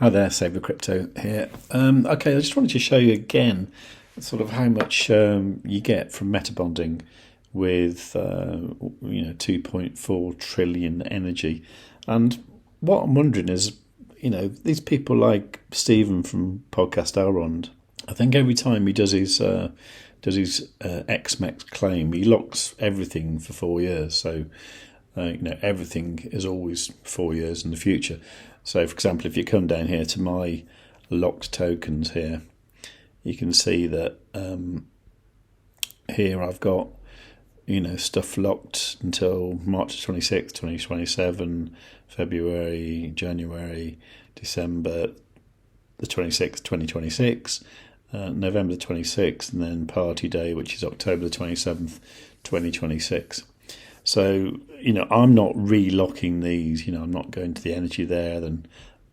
Hi there, Crypto here. Okay, I just wanted to show you again sort of how much you get from Metabonding with 2.4 trillion energy. And what I'm wondering is, these people like Stephen from Podcast Elrond, I think every time he does his XMEX claim, he locks everything for 4 years. So everything is always 4 years in the future. So, for example, if you come down here to my locked tokens here, you can see that here I've got, stuff locked until March 26th, 2027, February, January, December the 26th, 2026, November the 26th, and then party day, which is October the 27th, 2026. So, I'm not re-locking these, I'm not going to the energy there and,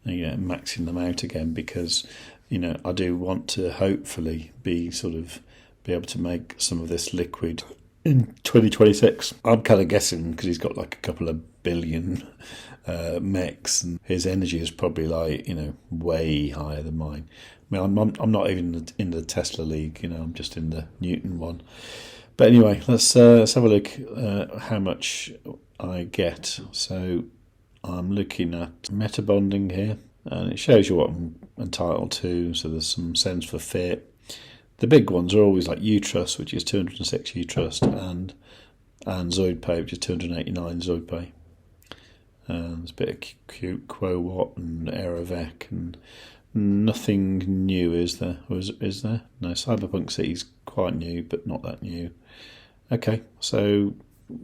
maxing them out again because, I do want to hopefully be able to make some of this liquid in 2026. I'm kind of guessing because he's got like a couple of billion MEX and his energy is probably like, way higher than mine. I mean, I'm not even in the Tesla league, I'm just in the Newton one. But anyway, let's have a look how much I get. So I'm looking at Metabonding here, and it shows you what I'm entitled to. So there's some cents for fiat. The big ones are always like UTrust, which is 206 UTrust, and ZoidPay, which is 289 ZoidPay. There's a bit of QuoWatt and Aerovec, and nothing new, is there? Or is there? No, Cyberpunk City's quite new, but not that new. Okay, so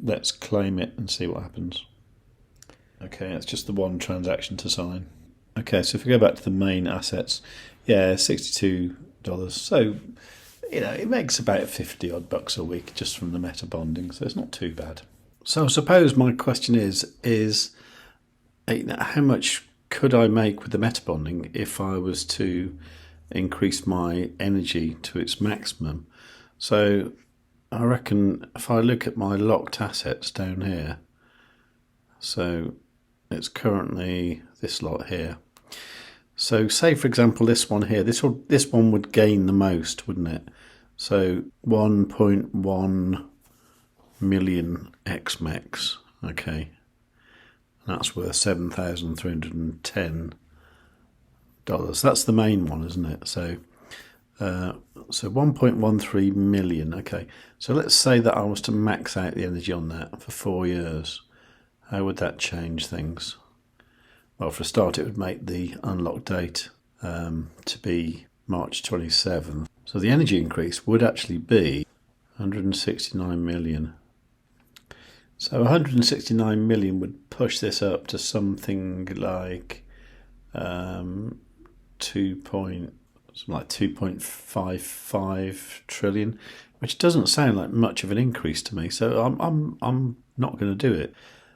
let's claim it and see what happens. Okay, it's just the one transaction to sign. Okay, so if we go back to the main assets, yeah, $62. So, it makes about 50 odd bucks a week just from the Metabonding, so it's not too bad. So I suppose my question is how much could I make with the Metabonding if I was to increase my energy to its maximum? So I reckon if I look at my locked assets down here, so it's currently this lot here. So say, for example, this one here, this one would gain the most, wouldn't it? So 1.1 million XMEX, okay. That's worth $7,310. That's the main one, isn't it? So 1.13 million. Okay. So let's say that I was to max out the energy on that for 4 years. How would that change things? Well, for a start, it would make the unlock date to be March 27th. So the energy increase would actually be 169 million. So 169 million would push this up to something like 2.55 trillion, which doesn't sound like much of an increase to me. So I'm not going to do it.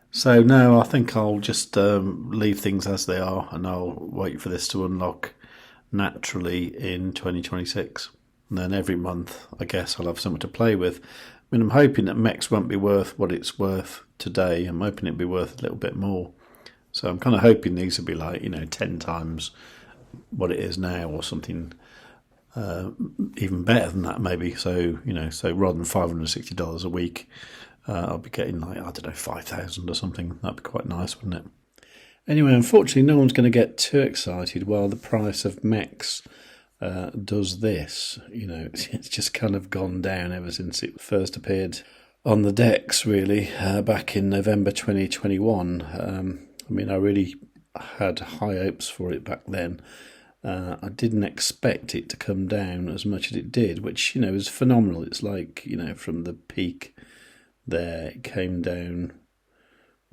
So no, I think I'll just leave things as they are, and I'll wait for this to unlock naturally in 2026. And then every month, I guess I'll have something to play with. I mean, I'm hoping that MEX won't be worth what it's worth today. I'm hoping it'll be worth a little bit more. So I'm kind of hoping these will be like, 10 times what it is now, or something even better than that maybe. So, so rather than $560 a week, I'll be getting like, I don't know, 5,000 or something. That'd be quite nice, wouldn't it? Anyway, unfortunately, no one's going to get too excited while the price of MEX does this. It's just kind of gone down ever since it first appeared on the DEX, really, back in November 2021. I mean, I really had high hopes for it back then. I didn't expect it to come down as much as it did, which, is phenomenal. It's like, from the peak there, it came down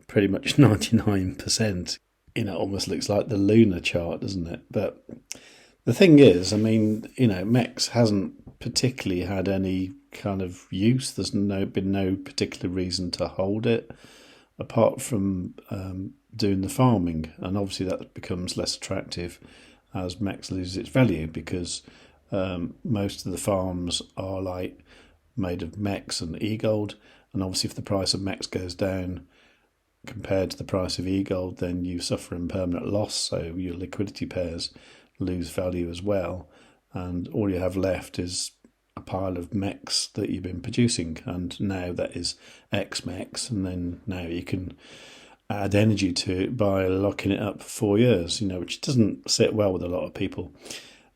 pretty much 99%. Almost looks like the lunar chart, doesn't it? But the thing is, I mean, MEX hasn't particularly had any kind of use. There's been no particular reason to hold it, apart from doing the farming. And obviously that becomes less attractive as MEX loses its value, because most of the farms are like made of MEX and e-gold. And obviously if the price of MEX goes down, compared to the price of e-gold, then you suffer impermanent loss, so your liquidity pairs lose value as well, and all you have left is a pile of MEX that you've been producing, and now that is XMEX, and then now you can add energy to it by locking it up for 4 years, which doesn't sit well with a lot of people.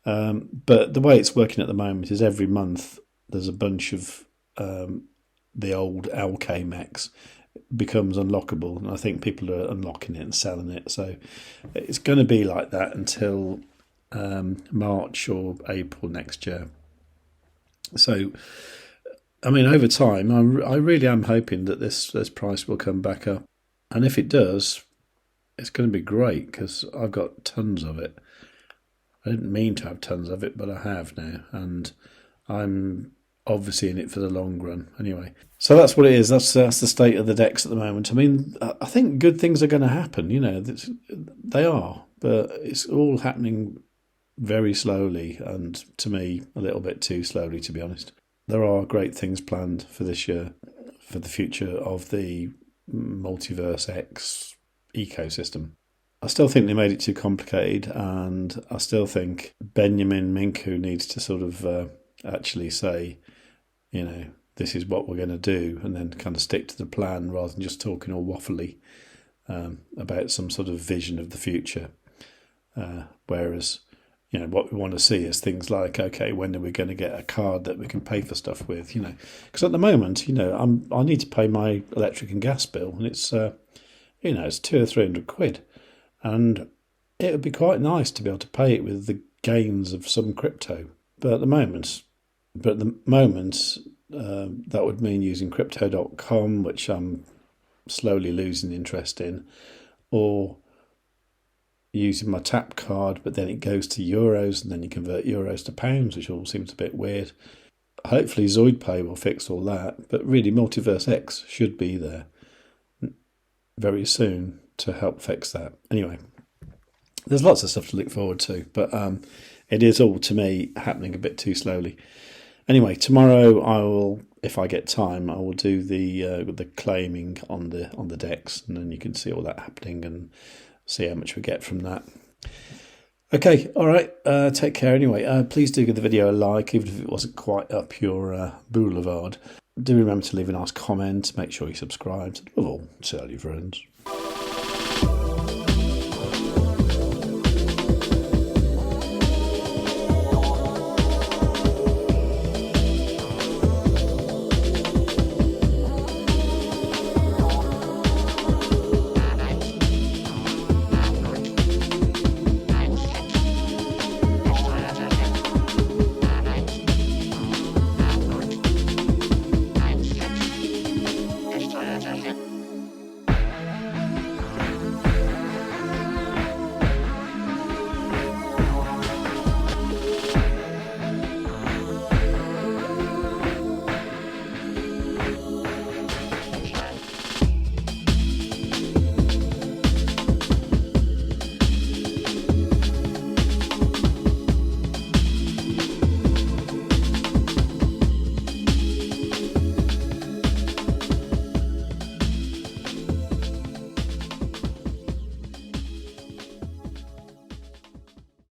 But the way it's working at the moment is every month there's a bunch of the old LK MEX becomes unlockable, and I think people are unlocking it and selling it. So it's going to be like that until March or April next year. So, I mean, over time, I really am hoping that this price will come back up, and if it does, it's going to be great because I've got tons of it. I didn't mean to have tons of it, but I have now, and I'm obviously in it for the long run. Anyway, so that's what it is. That's the state of the DEX at the moment. I mean, I think good things are going to happen. They are, but it's all happening very slowly, and to me, a little bit too slowly, to be honest. There are great things planned for this year, for the future of the MultiversX ecosystem. I still think they made it too complicated, and I still think Benjamin Minku needs to sort of actually say, this is what we're going to do, and then kind of stick to the plan rather than just talking all waffly about some sort of vision of the future. Whereas, what we want to see is things like, okay, when are we going to get a card that we can pay for stuff with? Because at the moment, I need to pay my electric and gas bill, and it's, it's 200 or 300 quid. And it would be quite nice to be able to pay it with the gains of some crypto. But at the moment, that would mean using crypto.com, which I'm slowly losing interest in, or using my tap card, but then it goes to euros, and then you convert euros to pounds, which all seems a bit weird. Hopefully ZoidPay will fix all that, but really MultiversX should be there very soon to help fix that. Anyway, there's lots of stuff to look forward to, but it is all, to me, happening a bit too slowly. Anyway, tomorrow I will, if I get time, I will do the claiming on the DEX, and then you can see all that happening and see how much we get from that. Okay, all right. Take care anyway. Please do give the video a like, even if it wasn't quite up your boulevard. Do remember to leave a nice comment. Make sure you subscribe. Above all, tell your friends.